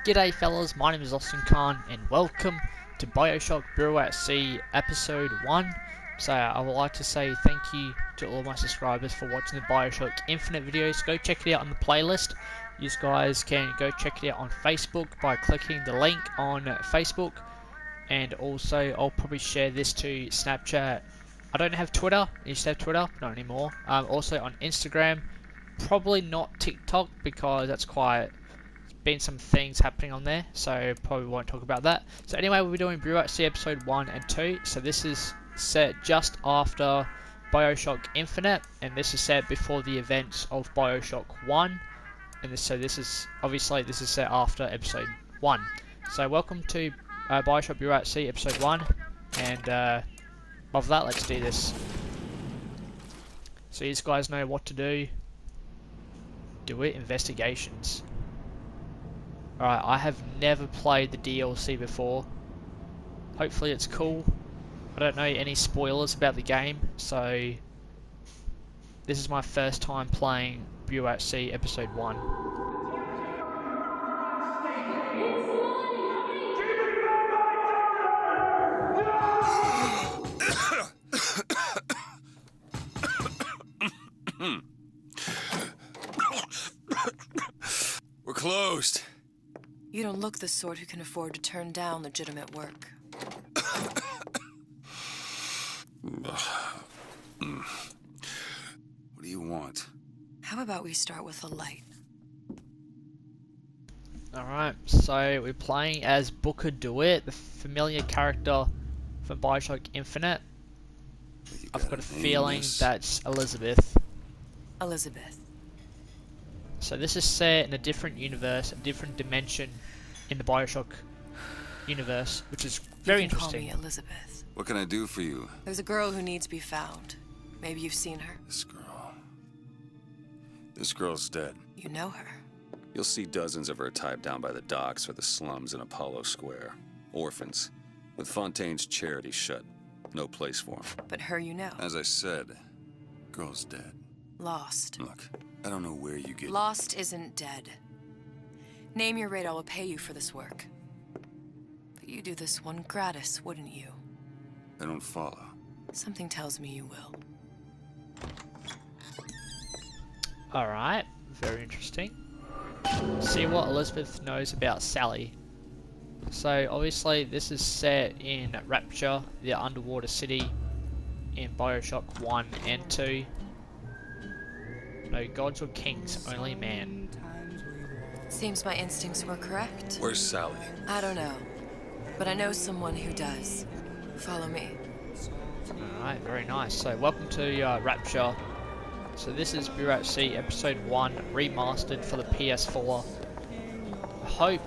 G'day fellas, my name is Austin Khan and welcome to Bioshock Bureau at Sea Episode 1. So I would like to say thank you to all my subscribers for watching the Bioshock Infinite videos. Go check it out on the playlist. You guys can go check it out on Facebook by clicking the link on Facebook. And also I'll probably share this to Snapchat. I don't have Twitter. I used to have Twitter, not anymore. Also on Instagram. Probably not TikTok because that's quite... been some things happening on there, so probably won't talk about that. So anyway, we'll be doing Bureau at Sea Episode 1 and 2. So this is set just after Bioshock Infinite, and this is set before the events of Bioshock 1. And this is obviously this is set after Episode 1. So welcome to Bioshock Bureau at Sea Episode 1, and of that, let's do this. So you guys know what to do. Do it. Investigations. Alright, I have never played the DLC before. Hopefully it's cool. I don't know any spoilers about the game, so this is my first time playing Bureau at Sea Episode 1. We're closed. You don't look the sort who can afford to turn down legitimate work. What do you want? How about we start with a light? Alright, so we're playing as Booker DeWitt, the familiar character from Bioshock Infinite. I've got a feeling that's Elizabeth. Elizabeth. So this is set in a different universe, a different dimension in the Bioshock universe, which is very interesting. You can call me Elizabeth. What can I do for you? There's a girl who needs to be found. Maybe you've seen her. This girl's dead. You know her. You'll see dozens of her type down by the docks or the slums in Apollo Square. Orphans. With Fontaine's charity shut. No place for them. But her you know. As I said, girl's dead. Lost. Look, I don't know where you get... Lost isn't dead. Name your rate, I will pay you for this work. But you do this one gratis, wouldn't you? I don't follow. Something tells me you will. Alright, very interesting. See what Elizabeth knows about Sally. So obviously this is set in Rapture, the underwater city in Bioshock 1 and 2. No gods or kings, only man. Seems my instincts were correct. Where's Sally? I don't know, but I know someone who does. Follow me. Alright, very nice. So welcome to Rapture. So this is Bureau at Sea Episode 1 remastered for the PS4. I hope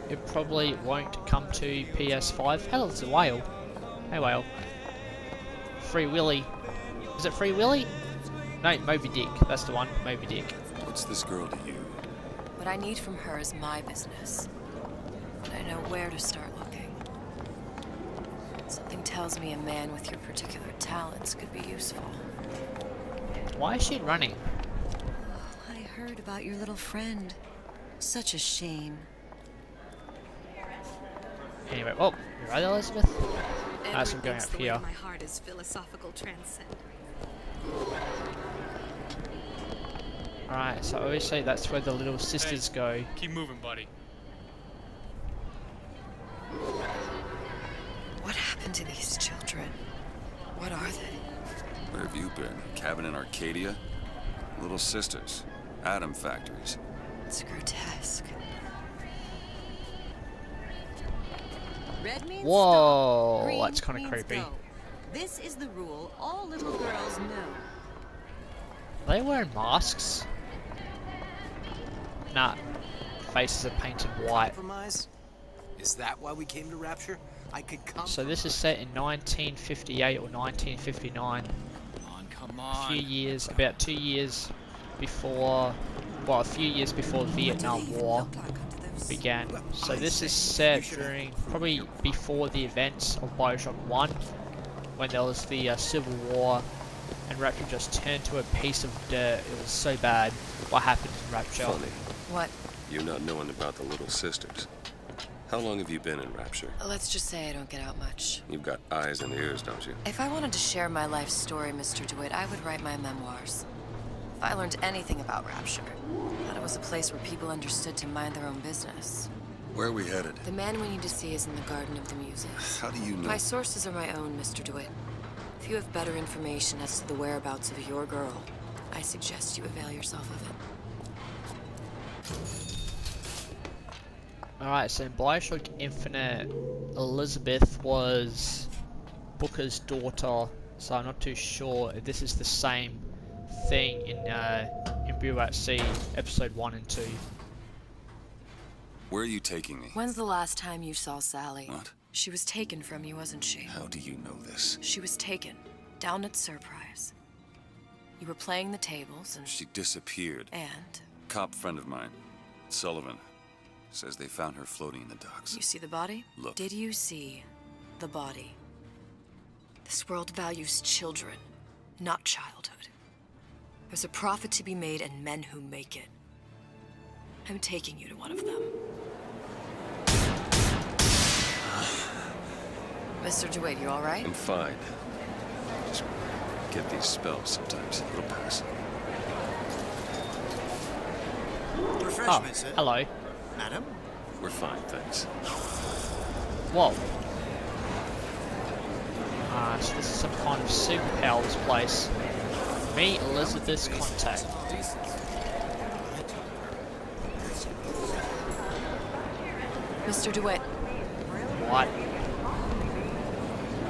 it probably won't come to PS5. Hell, it's a whale. Hey whale. Free Willy. Is it Free Willy? No, Moby Dick. That's the one. Moby Dick. What's this girl to you? What I need from her is my business. And I know where to start looking. Something tells me a man with your particular talents could be useful. Why is she running? I heard about your little friend. Such a shame. Anyway, oh, you right, Elizabeth? Nice, I'm going up here. My heart is philosophical transcend. Alright, so obviously that's where the little sisters go. Keep moving, buddy. What happened to these children? What are they? Where have you been? Cabin in Arcadia? Little sisters. Atom factories. It's grotesque. Red means Whoa, stop. Green that's kind of means creepy. go. This is the rule all little girls know. Are they wearing masks? Nah, faces are painted white. Compromise? Is that why we came to Rapture? I could come. So this is set in 1958 or 1959. Come A on. few years, about 2 years before, well, a few years before the Vietnam War began. So this is set during, probably before the events of Bioshock 1, when there was the Civil War, and Rapture just turned to a piece of dirt. It was so bad. What happened in Rapture? Funny. What? You not knowing about the Little Sisters. How long have you been in Rapture? Let's just say I don't get out much. You've got eyes and ears, don't you? If I wanted to share my life story, Mr. DeWitt, I would write my memoirs. If I learned anything about Rapture, I thought it was a place where people understood to mind their own business. Where are we headed? The man we need to see is in the Garden of the Muses. How do you know? My sources are my own, Mr. DeWitt. If you have better information as to the whereabouts of your girl, I suggest you avail yourself of it. Alright, so in Bioshock Infinite, Elizabeth was Booker's daughter, so I'm not too sure if this is the same thing in Bureau at Sea, episode 1 and 2. Where are you taking me? When's the last time you saw Sally? What? She was taken from you, wasn't she? How do you know this? She was taken, down at Surprise. You were playing the tables and... She disappeared. And? Cop friend of mine, Sullivan, says they found her floating in the docks. You see the body? Look. Did you see the body? This world values children, not childhood. There's a profit to be made and men who make it. I'm taking you to one of them. Mr. DeWitt, you all right? I'm fine. Just get these spells sometimes. It'll pass. Refreshments, sir. Hello. Madam? We're fine, thanks. Whoa. So this is some kind of superpower, this place. Meet Elizabeth's contact. Mr. DeWitt, What?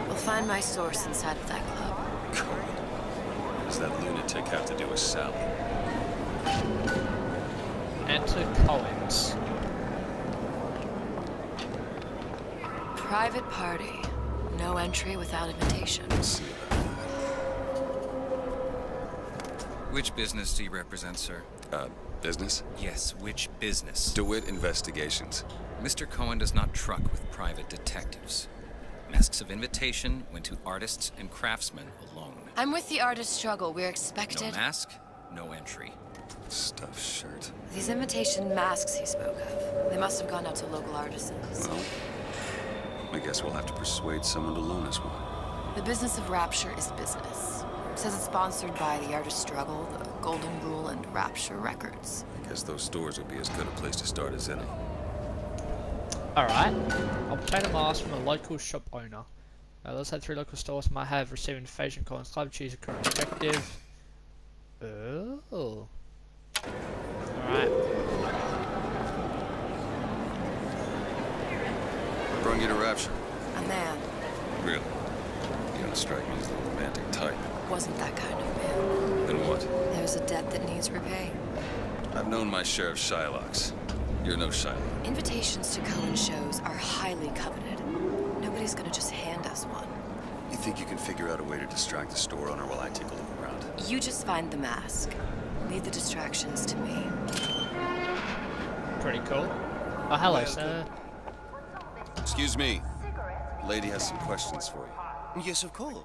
we'll find my source inside of that club. What does that lunatic have to do with Sally? Enter Cohen's. Private party. No entry without invitation. Let's see about Which business do you represent, sir? that. Business? Yes, which business? DeWitt Investigations. Mr. Cohen does not truck with private detectives. Masks of invitation went to artists and craftsmen alone. I'm with the artist struggle. We're No expected. mask, no entry. Stuffed shirt. These invitation masks he spoke of, they must have gone out to local artisans. Well, I guess we'll have to persuade someone to loan us one. The business of Rapture is business. Says it's sponsored by the artist struggle, the Golden Rule, and Rapture Records. I guess those stores would be as good a place to start as any. Alright. Obtain a mask from a local shop owner. Let's say 3 local stores might have received invitation coins. Club choose a current objective. Oh. Alright. What brought you to Rapture? A man Really? You don't strike me as the romantic type. wasn't that kind of man. Then what? There's a debt that needs repaying. I've known my share of Shylocks. You're no Shylock. Invitations to Cohen shows are highly coveted. Nobody's gonna just hand us one. You think you can figure out a way to distract the store owner while I take a look around? You just find the mask. Leave the distractions to me. Pretty cool. Oh, hello, sir. Excuse me. Lady has some questions for you. Yes, of course.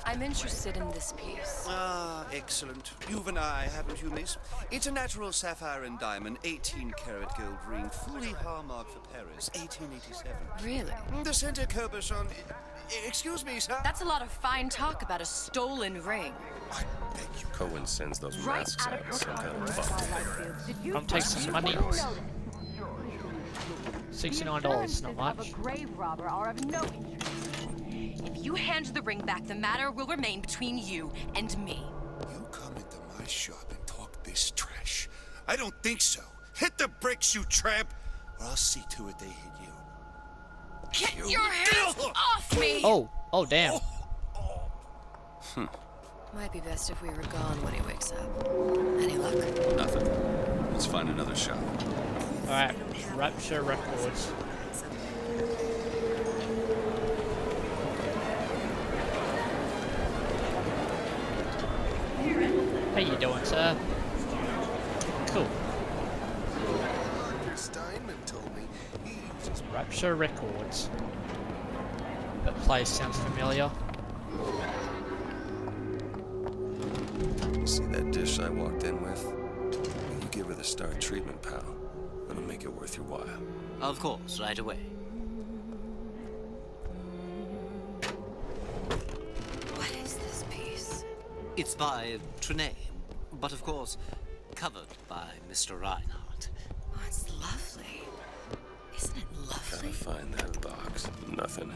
I'm interested in this piece. Ah, excellent. You've an eye, haven't you, miss? It's a natural sapphire and diamond, 18-karat gold ring, fully hallmarked for Paris, 1887. Really? The center cabochon... Excuse me, sir. That's a lot of fine talk about a stolen ring. I beg you. Cohen sends those masks out as some kind of buff. Come take some money. $69, not much. grave robber are of no interest. If you hand the ring back, the matter will remain between you and me. You come into my shop and talk this trash. I don't think so. Hit the bricks, you tramp, or I'll see to it they hit you. Get your hands off me! Oh, oh damn. Might be best if we were gone when he wakes up. Any luck? Nothing. Let's find another shop. Alright, Rapture Records. How you doing, sir? Cool. Steinman told me he uses Rapture Records. That place sounds familiar. You see that dish I walked in with? You give her the star treatment, pal. Gonna make it worth your while. Of course, right away. What is this piece? It's by Trine, but of course, covered by Mr. Reinhardt. Oh, it's lovely. Isn't it lovely? Gotta find that box. Nothing.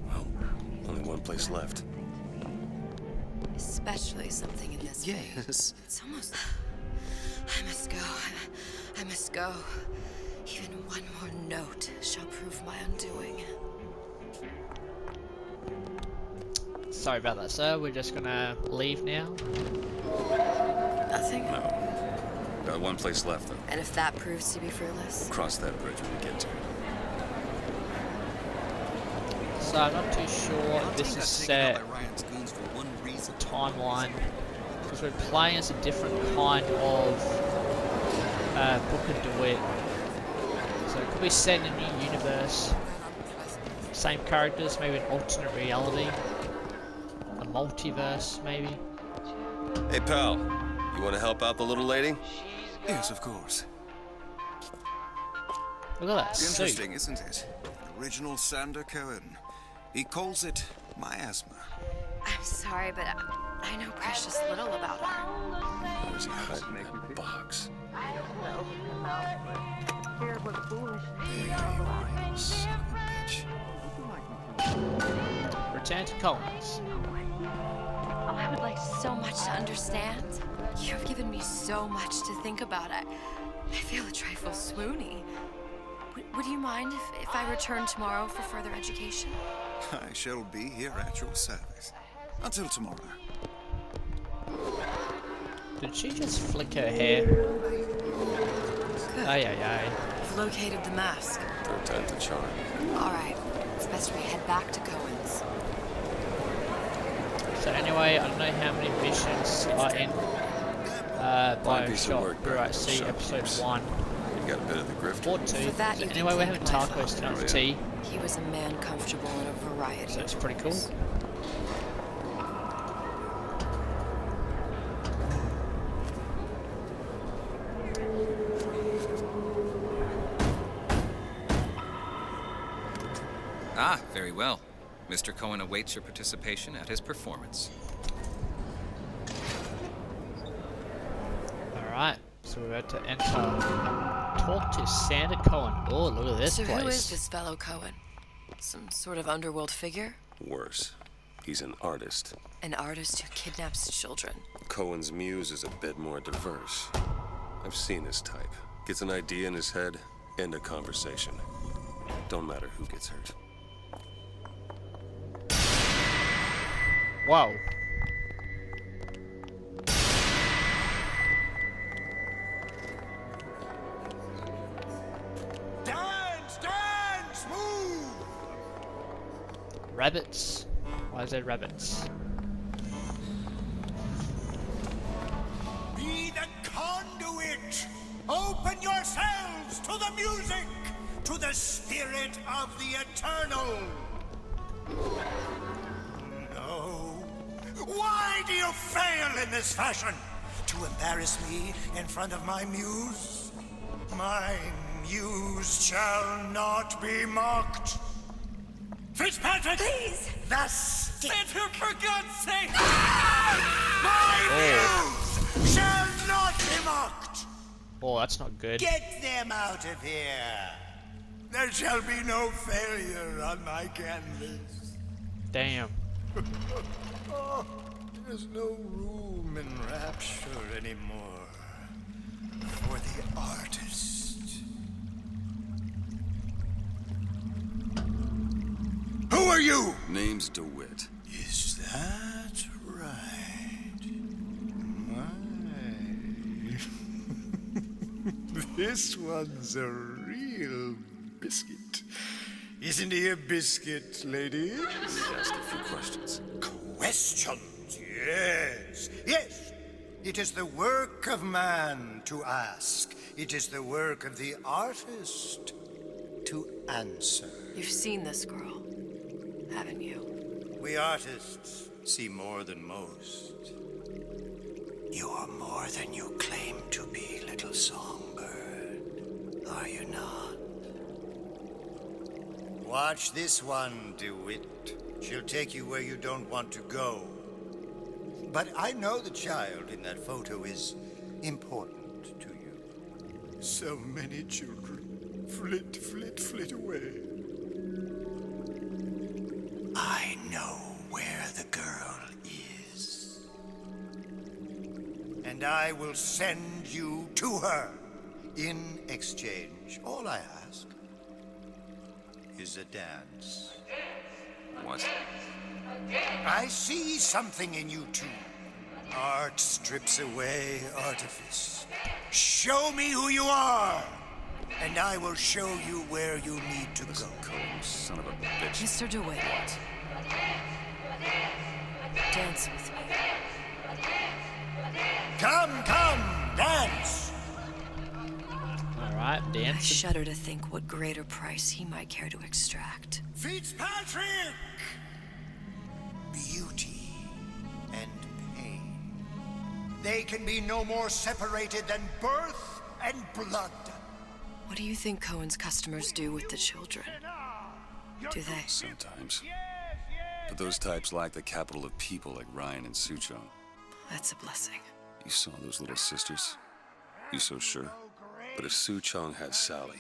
Well, only one place left. Especially something in this vein. Yes. It's almost... I must go. I must go. Even one more note shall prove my undoing. Sorry about that, sir. We're just gonna leave now. Nothing? No. Got one place left, though. And if that proves to be fruitless? Cross that bridge when we get to it. So I'm not too sure if this is set timeline, because we're playing as a different kind of Book and DeWitt. So it could be set in a new universe. Same characters, maybe an alternate reality. A multiverse, maybe. Hey, pal. You want to help out the little lady? Yes, of course. Look at that suit. Interesting, isn't it? Original Sander Cohen. He calls it miasma. I'm sorry, but I know precious little about her. Where is he hiding that box? Son of a bitch. Return to Collins. Oh, I would like so much to understand. You have given me so much to think about. I feel a trifle swoony. Would you mind if I return tomorrow for further education? I shall be here at your service. Until tomorrow. Did she just flick her hair? Good. Ay, ay, ay. I've located the mask. Third time's the charm. All right. It's best we head back to Cohen's. So anyway, I don't know how many missions are in Fine piece of Bioshock work, Bureau at Barry. Sea episode 1 You got a bit of the grift. or 2. For that you can Anyway, we're thank having my tacos father. tonight Oh, for yeah. tea, He was a man comfortable in a variety so of it's pretty cool. ways. Ah, very well. Mr. Cohen awaits your participation at his performance. Alright, so we're about to enter. Talk to Sander Cohen. Oh, look at this So place. who is this fellow Cohen? Some sort of underworld figure? Worse. He's an artist. An artist who kidnaps children. Cohen's muse is a bit more diverse. I've seen this type. Gets an idea in his head, end a conversation. Don't matter who gets hurt. Whoa. Dance, dance, move! Rabbits? Why is there rabbits? Be the conduit! Open yourselves to the music, to the spirit of the eternal! No. Why do you fail in this fashion? To embarrass me in front of my muse? My muse shall not be mocked. Fitzpatrick! Please! The stick! For God's sake! My muse shall not be mocked! Oh, that's not good. Get them out of here! There shall be no failure on my canvas. Damn. Oh, there's no room in rapture anymore for the artist. Who are you? Name's DeWitt. Is that right? My. This one's a real biscuit. Isn't he a biscuit, ladies? Ask a few questions. Questions, yes. Yes. It is the work of man to ask. It is the work of the artist to answer. You've seen this girl, haven't you? We artists see more than most. You are more than you claim to be, little songbird. are you not? Watch this one, DeWitt. She'll take you where you don't want to go. But I know the child in that photo is important to you. So many children flit, flit, flit away. I know where the girl is. And I will send you to her. In exchange, all I ask is a dance. What? I see something in you two. Art strips away artifice. Show me who you are, and I will show you where you need to go. Cohen, son of a bitch. Mr. DeWitt. Dance with me. Come, dance! Alright, I dance. shudder to think what greater price he might care to extract. Fitzpatrick! Beauty and pain. They can be no more separated than birth and blood. What do you think Cohen's customers do with the children? Do they? Sometimes. But those types lack the capital of people like Ryan and Suchong. That's a blessing. You saw those little sisters? You so sure? But if Suchong had Sally,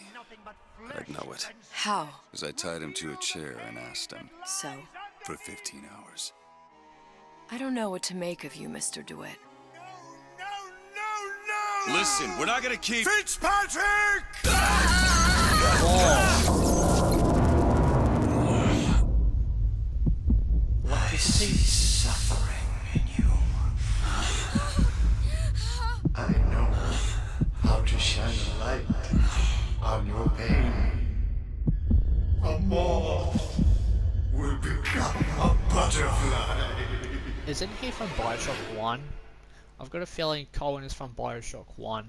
I'd know it. How? As I tied him to a chair and asked him So? for 15 hours. I don't know what to make of you, Mr. DeWitt. No! Listen, we're not gonna keep... Fitzpatrick! What I is see he? suffering in you. I know how to shine a light on your pain. A moth will become a butterfly. Isn't he from Bioshock 1? I've got a feeling Cohen is from Bioshock 1.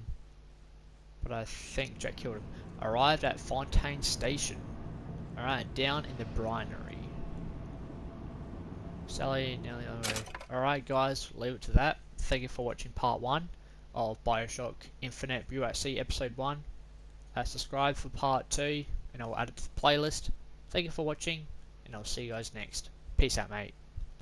But I think Jack killed him. Arrived at Fontaine Station. Alright, down in the Brinery. Sally, nearly on the way. Alright guys, leave it to that. Thank you for watching part 1 of Bioshock Infinite USC episode 1. Subscribe for part 2 and I'll add it to the playlist. Thank you for watching and I'll see you guys next. Peace out, mate.